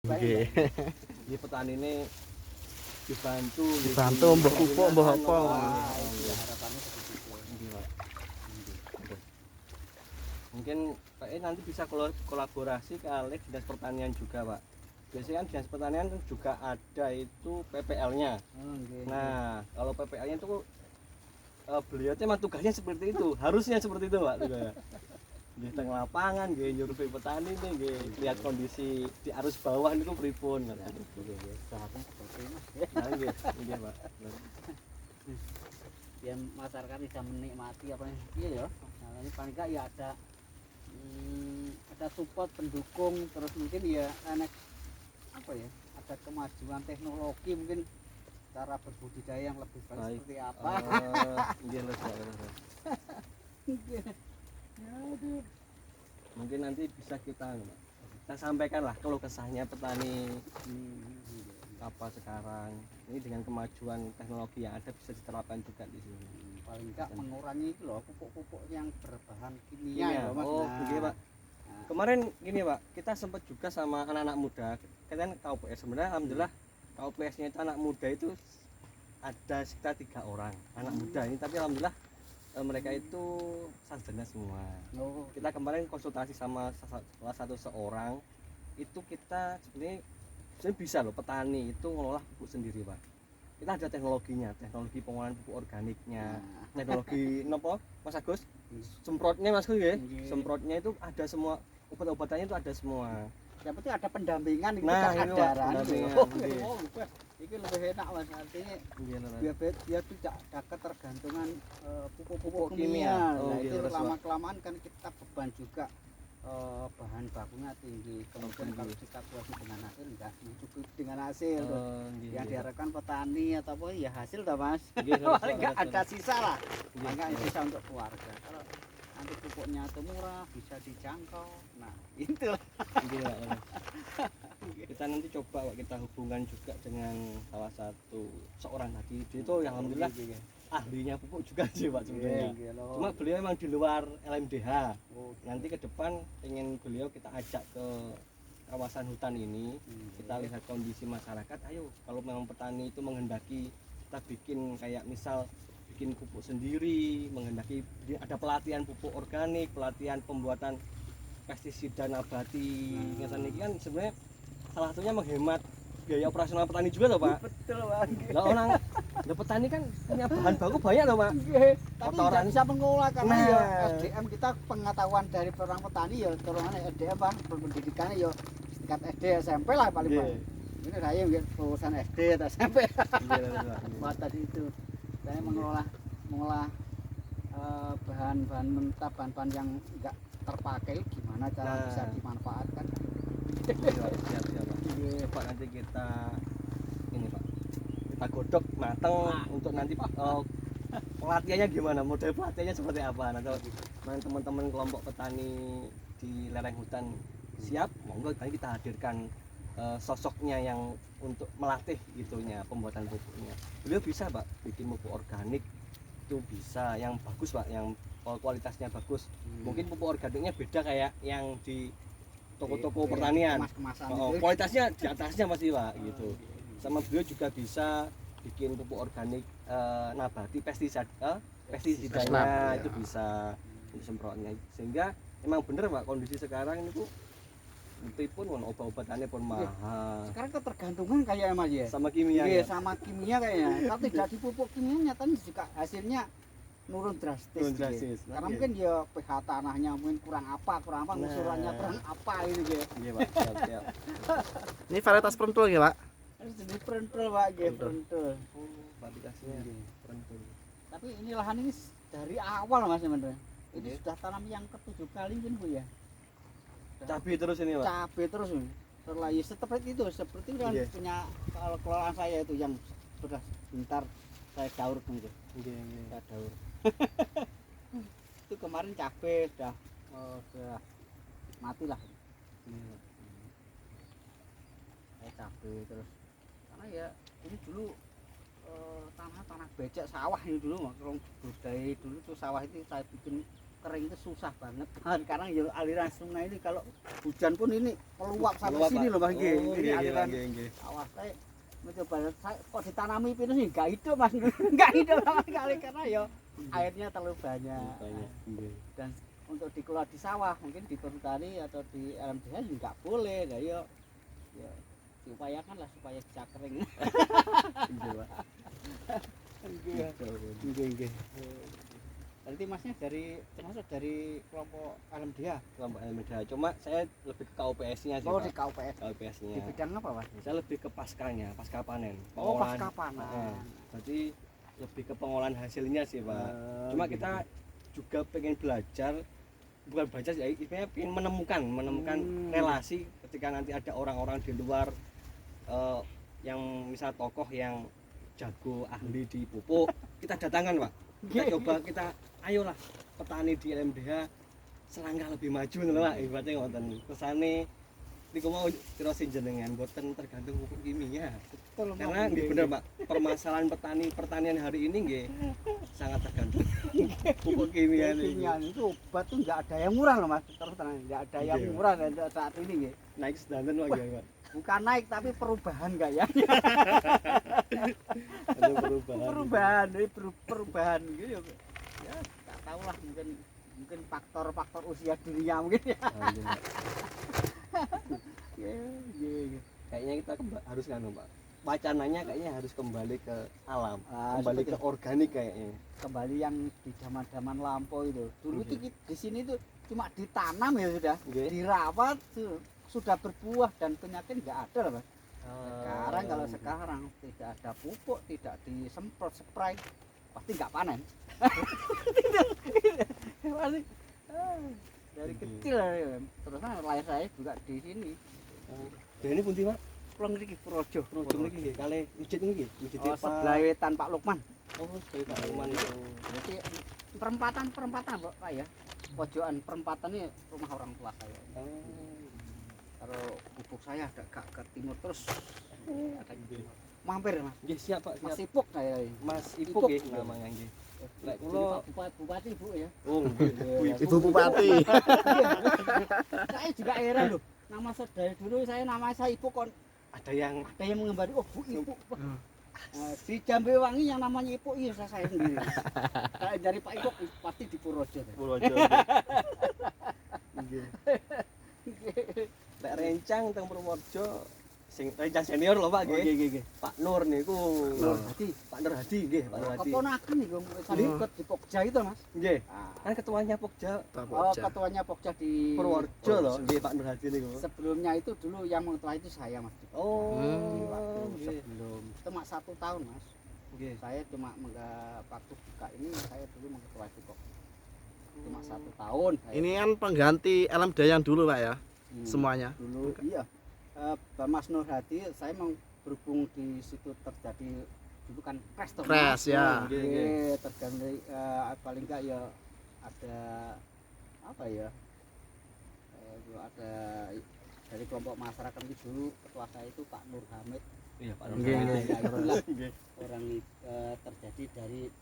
Nggih. Di petani ini dibantu Mbah pupuk mbah apa. Iya, harapannya seperti itu. Nggih, Pak. Nggih. Mungkin Pak nanti bisa kolaborasi kali Dinas Pertanian juga, Pak. Biasanya kan Dinas Pertanian juga ada itu PPL-nya. Nah, kalau PPL-nya itu beliau itu emang tugasnya seperti itu, harusnya seperti itu, Pak. Di tengah lapangan, nggih nyurvei petani nih, nggih lihat kondisi di arus bawah niku pripun. Sehatnya seperti Mas. Nah, nggih, Pak. Biar masyarakat bisa menikmati apa iya ya. Nah, ini paling enggak ya ada support pendukung, terus mungkin ya anak apa ya, ada kemajuan teknologi, mungkin cara berbudidaya yang lebih baik seperti apa. Nggih, Pak. Aduh. Mungkin nanti bisa kita sampaikan lah keluh kesahnya petani apa sekarang ini dengan kemajuan teknologi yang ada bisa diterapkan juga di sini. Paling enggak mengurangi itu loh pupuk-pupuk yang berbahan kimia. Oh, begini, Pak. Kemarin gini, Pak, kita sempat juga sama anak-anak muda. Kan KUPS sebenarnya alhamdulillah KUPS-nya itu anak muda itu ada sekitar 3 orang anak muda ini, tapi alhamdulillah mereka itu sarjana semua. Kita kemarin konsultasi sama salah satu seorang itu kita sebenarnya bisa loh petani itu mengolah pupuk sendiri, Pak. Kita ada teknologinya, teknologi pengolahan pupuk organiknya, teknologi nopo Mas Agus, semprotnya Mas Agus ya, semprotnya itu ada semua, obat-obatannya itu ada semua. Yang penting ada pendampingan itu Nah, kesadaran. Ini lebih enak Mas, artinya biar tidak ada ketergantungan pupuk-pupuk kimia. Nah, itu lama-kelamaan kan kita beban juga bahan bakunya tinggi, kemudian kalau dikalkulasi dengan hasil enggak mencukupi dengan hasil yang diharapkan petani atau apa ya hasil toh Mas. Paling enggak ada sisa lah, enggak sisa untuk keluarga. Kalau nanti pupuknya itu murah, bisa dijangkau, nah itu kita nanti coba Pak, kita hubungan juga dengan salah satu seorang tadi itu yang alhamdulillah ahlinya pupuk juga sih Pak sebenarnya. Cuma beliau memang di luar LMDH. Nanti ke depan ingin beliau kita ajak ke kawasan hutan ini, kita lihat kondisi masyarakat. Ayo kalau memang petani itu menghendaki kita bikin kayak misal bikin pupuk sendiri, menghendaki ada pelatihan pupuk organik, pelatihan pembuatan pestisida nabati. Ini kan sebenarnya salah satunya menghemat biaya operasional petani juga loh Pak. Betul Pak. Lah orang petani kan punya bahan baku banyak loh Pak. Tapi tidak bisa mengolah karena ya SDM kita pengetahuan dari orang petani ya turunan SDM Pak, pendidikannya ya tingkat SD SMP lah paling Pak. Ini saya lulusan SD atau SMP. Buat tadi itu saya mengolah bahan-bahan mentah, bahan-bahan yang enggak terpakai gimana cara bisa dimanfaatkan. Siap. Pak nanti kita ini Pak, kita godok mateng untuk nanti pelatihannya gimana, model pelatihannya seperti apa. Nanti teman-teman kelompok petani di lereng hutan siap, monggo nanti kita hadirkan sosoknya yang untuk melatih itunya pembuatan pupuknya. Beliau bisa Pak bikin pupuk organik itu bisa yang bagus Pak, yang kualitasnya bagus. Mungkin pupuk organiknya beda kayak yang di toko-toko pertanian. Kualitasnya di atasnya masih Pak gitu. Sama beliau juga bisa bikin pupuk organik nabati pestisidanya itu bisa semprotnya. Sehingga emang bener Pak kondisi sekarang ini pun obat-obatannya pun mahal. Sekarang ketergantungan kayak Mas ya. Sama kimia. Iya, sama kimia kayaknya. Kalau tidak dipupuk kimia nyatanya juga hasilnya nurun drastis. Karena mungkin ya pH tanahnya mungkin kurang apa, ngusurannya kurang apa ini gitu. Iya Pak, siap. Ini varietas pentul ya Pak? Ini pentul Pak, pentul. Varietasnya pentul. Tapi ini lahan ini dari awal Mas sebenarnya. Ini sudah tanam yang ke-7 kali mungkin Bu ya. Cabai terus ini Pak? Cabai terus terlalu seperti kan punya kalau kelolaan saya itu yang sudah bentar saya daur gitu. Saya daur. Itu kemarin cabai sudah mati lah. Saya cabai terus karena ya ini dulu tanah becek sawah ini dulu kalau budaya dulu tuh sawah itu saya bikin kering itu susah banget. Sekarang ya aliran sungai ini kalau hujan pun ini meluap sampai Meluap, sini Pak. loh Mas nggih. Oh, Ini nggih, aliran nggih, nggih. sawah saya mencoba saya kok ditanami pinus ini enggak hidup Mas. Enggak hidup sama sekali karena ya airnya terlalu banyak. Nggih. Dan untuk dikelola di sawah mungkin di perhutani atau di LMDH juga nggak boleh. Nah, ya diupayakan lah supaya bisa kering. Nggih, Pak. Nggih. Berarti masnya termasuk dari kelompok LMDH. Kelompok LMDH. Cuma saya lebih ke KUPS-nya sih, Oh, Pak. di KUPS. KUPS-nya. Di bidang apa, Mas? Saya lebih ke paskanya, pasca panen. Oh, Pengolahan. pasca panen. Jadi lebih ke pengolahan hasilnya sih, Pak. Cuma kita juga pengen belajar, bukan belajar sih, istilahnya pengen menemukan relasi ketika nanti ada orang-orang di luar yang misal tokoh yang jago ahli di pupuk, kita datangkan, Pak. Kita coba ayolah petani di LMDH selangkah lebih maju ngono Pak, ibaratnya ngoten. Kesane niku mau terus jenengan boten tergantung pupuk kimia. Betul, Karena nggih bener Pak, permasalahan pertanian hari ini nggih sangat tergantung pupuk kimia Kimia ini. itu obat tuh nggak ada yang murah loh Mas. Terus terang nggak ada yang Iya. murah dan saat ini nggih. Naik sedanten Pak nggih, Pak. Bukan naik tapi perubahan nggak ya? Ada perubahan. Perubahan gitu ya. Ya nggak tahu lah mungkin faktor usia dunia mungkin ya. Nah, iya, Pak. Iya. Kayaknya kita harus nganu Pak. Wacananya kayaknya harus kembali ke alam, kembali seperti ke organik kayaknya. kembali yang di zaman lampau itu. Dulu Oke. tuh di sini tuh cuma ditanam ya sudah, Oke. dirawat sudah berbuah dan penyakit nggak ada lah Mas. Sekarang kalau Oh, sekarang tidak ada pupuk, tidak disemprot spray, pasti nggak panen. Pasti. Dari kecil terus lahir saya juga di sini. Dan ini punti Pak, Pulang niki Projo. ujung lagi nggih, kali masjid niki, masjid Oh, sebelah wetan Pak Lukman. Oh, dari Pak Luman itu. Jadi perempatan Pak ya. Pojokan perempatan ini rumah orang tua saya. Kalau pupuk saya agak ke timur terus ada mampir Mas. Nggih, siap Pak, Mas siap. Ipuk saya ini. Mas Ipuk. Ipuk nggih namanya nggih. Lek Jadi kula Pak Bupati Ibu ya. oh nggih. Ibu Bupati. Saya juga heran loh. Nama dari dulu nama saya Ipuk kon Ada yang ada yang mengembari oh Bu Ipuk. Di Jambewangi yang namanya Ipuk iya saya sendiri. Saya dari Pak Ipuk pasti di Purworejo. Purworejo. Nggih. Lek rencang teng Purworejo sing rencang senior lho Pak nggih. Nggih. Pak Nur niku. Nur Hadi. Pak Nur Hadi nggih, Pak Nur Hadi. Keponakan nih saya ikut di Pokja itu Mas. Nggih. Ah. Kan ketuanya Pokja Oh, ketuanya Pokja di Purworejo loh, nggih Pak Nur Hadi niku. Sebelumnya itu dulu yang mengetua itu saya Mas. Oh, Waktu nggih. sebelum cuma 1 tahun Mas. Nggih. Saya cuma waktu buka ini saya dulu mengetua itu kok. Cuma 1 tahun. Saya. Ini kan pengganti LMDH yang dulu Pak ya, Hmm, semuanya. dulu iya. Mas Nur Hadi saya mau berhubung di situ terjadi dulu kan crash toh, Mas. Crash, ya. Nggih, tergantung paling enggak ya ada apa ya? Ada dari kelompok masyarakat itu dulu ketua saya itu Pak Nur Hamid. Iya, Pak Nur Nggih, Hadi. nggih. Ya, itulah Nggih. orang terjadi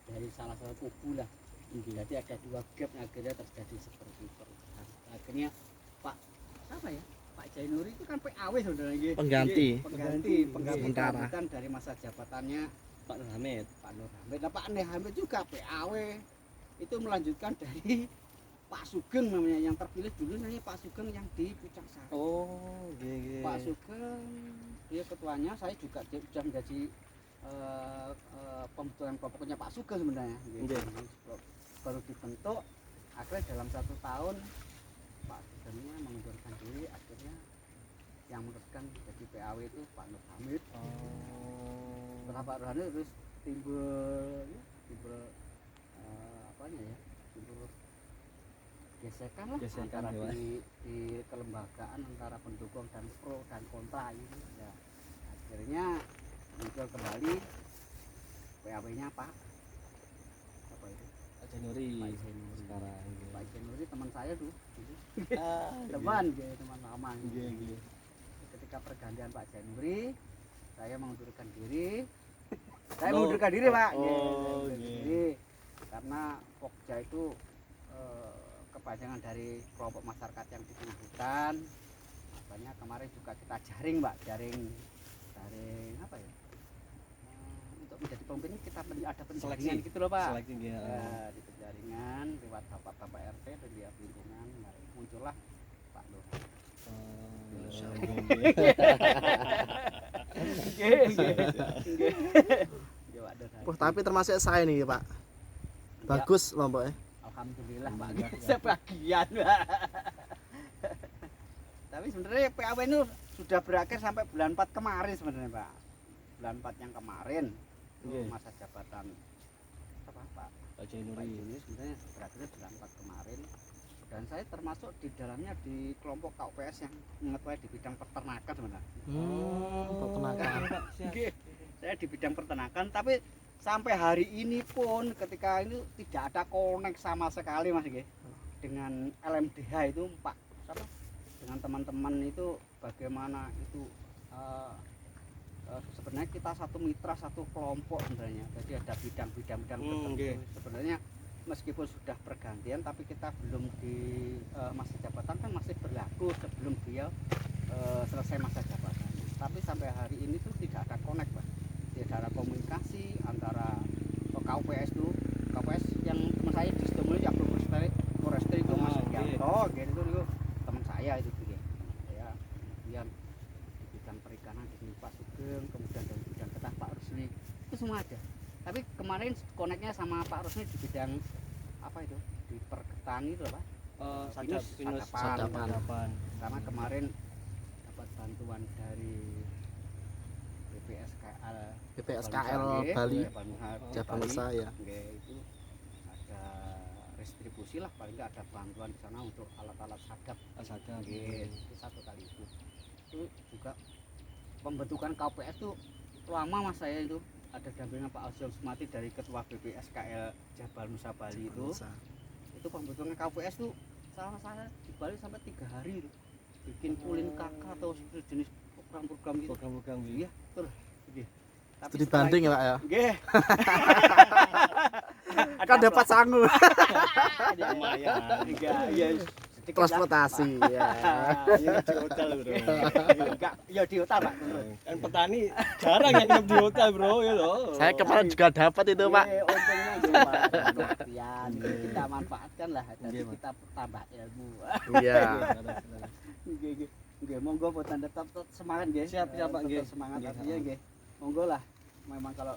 dari salah satu kubu lah. Jadi ada 2 gap akhirnya terjadi seperti itu. Akhirnya Pak apa ya? Pak Jainuri itu kan PAW sebenarnya. Pengganti. Pengganti Sementara. kelanjutan dari masa jabatannya Pak Nur Hamid. Pak Nur Hamid. Nah, Pak Nur Hamid juga PAW itu melanjutkan dari Pak Sugeng namanya yang terpilih dulu namanya Pak Sugeng yang di Pucang Sari. Oh, nggih nggih. Pak Sugeng dia ketuanya, saya juga sudah menjadi pembentukan kelompoknya Pak Sugeng sebenarnya. Nggih. Baru dibentuk, akhirnya dalam 1 tahun Pak Sugengnya mengundurkan diri, akhirnya yang meneruskan jadi PAW itu Pak Nur Hamid. Oh. Setelah Pak Nur Hamid terus timbul apanya ya? Timbul gesekan lah Gesekan, antara ya, di kelembagaan antara pendukung dan pro dan kontra ini ya. Akhirnya muncul kembali PAW-nya Pak apa itu? Pak Jainuri. Pak Jainuri. Sekarang. nggih. Pak Jainuri teman saya tuh. Ah, Teman gitu, teman lama. Nggih nggih. Ketika pergantian Pak Jainuri, saya mengundurkan diri. Saya Oh, mengundurkan diri, Pak. oh, Mengundurkan nggih. diri. Karena Pokja itu kepanjangan dari kelompok masyarakat yang di tengah hutan. Makanya kemarin juga kita jaring Pak, jaring apa ya? Untuk menjadi pemimpin kita ada penjaringan gitu loh Pak. Seleksi dia. Ya, di penjaringan lewat bapak-bapak RT dan dia lingkungan, nah, muncullah Pak Nur. Wah, tapi termasuk saya nih Pak. Bagus lompoknya. Alhamdulillah Pak. Sebagian Pak. Tapi sebenarnya PAW ini sudah berakhir sampai bulan 4 kemarin sebenarnya Pak. Bulan 4 yang kemarin itu masa jabatan apa Pak? Pak Jainuri sebenarnya berakhirnya bulan 4 kemarin. Dan saya termasuk di dalamnya di kelompok KUPS yang mengetahui di bidang peternakan sebenarnya. Peternakan. Saya di bidang peternakan, tapi sampai hari ini pun ketika itu tidak ada konek sama sekali Mas G. Dengan LMDH itu Pak, dengan teman-teman itu bagaimana itu sebenarnya kita satu mitra, satu kelompok sebenarnya. Jadi ada bidang-bidang tertentu. Sebenarnya meskipun sudah pergantian tapi kita belum di masa jabatan kan masih berlaku sebelum dia selesai masa jabatan. Tapi sampai hari ini tuh tidak ada connect Pak. Tidak ada komunikasi antara KUPS itu, KUPS yang teman saya di Sidomulyo yang belum Forestry itu Mas Yanto, gitu itu teman saya itu dia. Ya, kemudian di bidang perikanan di sini Pak Sugeng, kemudian dari bidang ketah Pak Rusli, itu semua ada. Tapi kemarin koneknya sama Pak Rusli di bidang apa itu, di perketani itu apa? Sadapan. Karena kemarin dapat bantuan dari BPSKL Bali, Jabal saya. Itu ada restribusi lah, paling nggak ada bantuan di sana untuk alat-alat sadap. Itu satu kali itu juga pembentukan KPS itu lama Mas saya itu. Ada dampingan Pak Aljon Sumati dari Ketua BPSKL Jabal Nusa Bali itu pembentukan KPS itu sama saya di Bali sampai 3 hari itu bikin kulin kakak atau jenis program-program gitu. Iya terus Tapi dibanding ya Pak ya? Nggih. Kan dapat sangu. Lumayan. Iya. Transportasi ya. Ini di hotel bro. Enggak, ya di hotel Pak. Kan petani jarang yang nginep di hotel bro ya loh. Saya kemarin juga dapat itu Pak. Untungnya nggih Pak. Kita manfaatkan lah jadi kita tambah ilmu. Iya. Nggih, monggo boten tetap semangat nggih. Siap Pak nggih. Semangat artinya nggih. Monggo lah. Memang kalau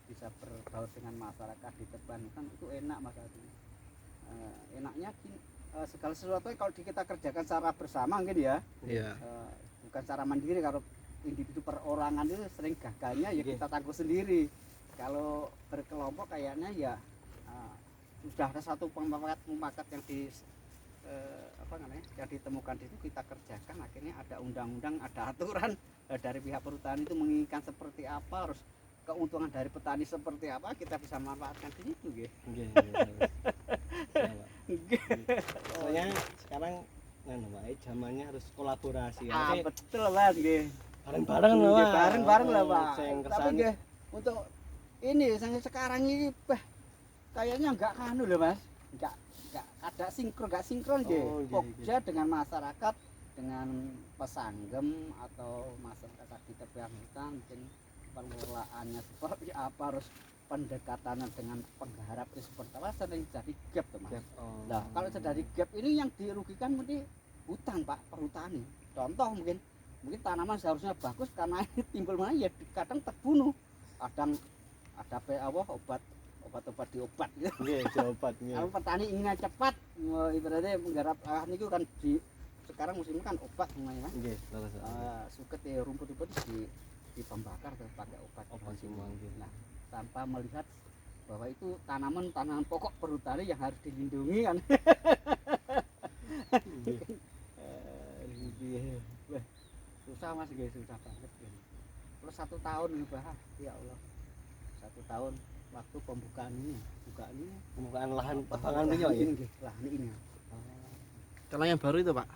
bisa berbaur dengan masyarakat di depan kan itu enak Mas artinya. Enaknya segala sesuatu kalau kita kerjakan secara bersama mungkin ya. Iya. Bukan secara mandiri. Kalau individu perorangan itu sering gagalnya ya kita tangguh sendiri. Kalau berkelompok kayaknya ya sudah ada satu pemakat yang yang ditemukan itu kita kerjakan, akhirnya ada undang-undang, ada aturan dari pihak perhutani itu menginginkan seperti apa, harus keuntungan dari petani seperti apa, kita bisa manfaatkan di situ nggih. Soalnya sekarang zamannya harus kolaborasi. Betul Pak nggih. Bareng-bareng lah Pak. Bareng-bareng lah Pak. Tapi nggih untuk ini sekarang ini kayaknya enggak kanu loh Mas. Enggak ada sinkron nggih. Pokja dengan masyarakat, dengan pesanggem atau masyarakat di tepian hutan, mungkin pengelolaannya seperti apa, harus pendekatannya dengan penggarap itu seperti apa, sering jadi gap tuh Mas. Nah kalau terjadi gap ini yang dirugikan mungkin hutan Pak, perhutani. Contoh mungkin tanaman seharusnya bagus karena ini timbul mana ya kadang terbunuh, kadang ada obat-obat diobat gitu. Nggih, diobat nggih. Kalau petani inginnya cepat, ibaratnya menggarap niku kan sekarang musim kan obat semuanya kan. Nggih, Suket ya rumput-rumput di pembakar tuh pakai obat semua nggih. Nah, tanpa melihat bahwa itu tanaman pokok perhutani yang harus dilindungi kan. Susah Mas guys, susah banget gitu. Terus 1 tahun nih Pak, ya Allah. 1 tahun waktu pembukaan lahan tebangan minyak ya. Lahan ini. Kalau yang baru itu Pak?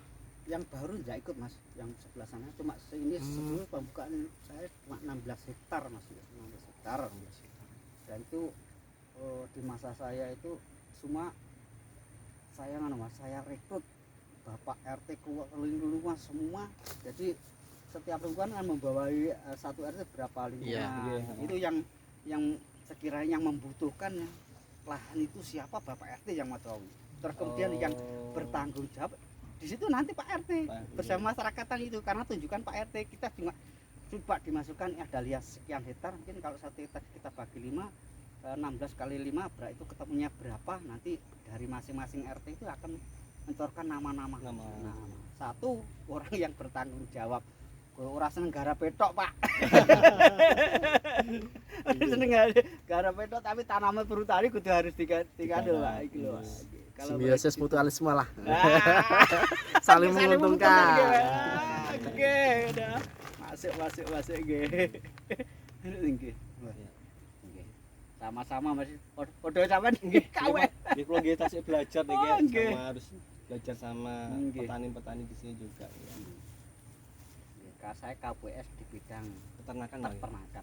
Yang baru enggak ikut Mas, yang sebelah sana cuma ini sebelum pembukaan saya cuma 16 hektar Mas, 16 hektar. Dan itu di masa saya itu semua saya rekrut Bapak RT keluar semua. Jadi setiap lingkungan kan membawai satu RT berapa lingkungan. Iya. Itu yang sekiranya yang membutuhkan lahan itu siapa, Bapak RT yang mau tahu. Terus kemudian yang bertanggung jawab di situ nanti Pak RT bersama masyarakatan itu, karena tunjukkan Pak RT kita cuma coba dimasukkan ada lias sekian hektar, mungkin kalau 1 hektar kita bagi 16 kali 5 berarti itu ketemunya berapa, nanti dari masing-masing RT itu akan mentorkan nama-nama. Satu orang yang bertanggung jawab. Ora seneng garap petok, Pak. Seneng garap petok tapi tanaman perhutani kudu harus dikandel, Pak. Iki lho, Pak. Simbiosis mutualisme lah. Saling menguntungkan. Oke, udah. Masuk nggih. Nggih. Sama-sama Mas. Podo sampean nggih kawe. Nggih kula nggih tasih belajar niki nggih. sama harus belajar sama petani-petani di sini juga ya. Saya KPS di bidang peternakan. peternakan.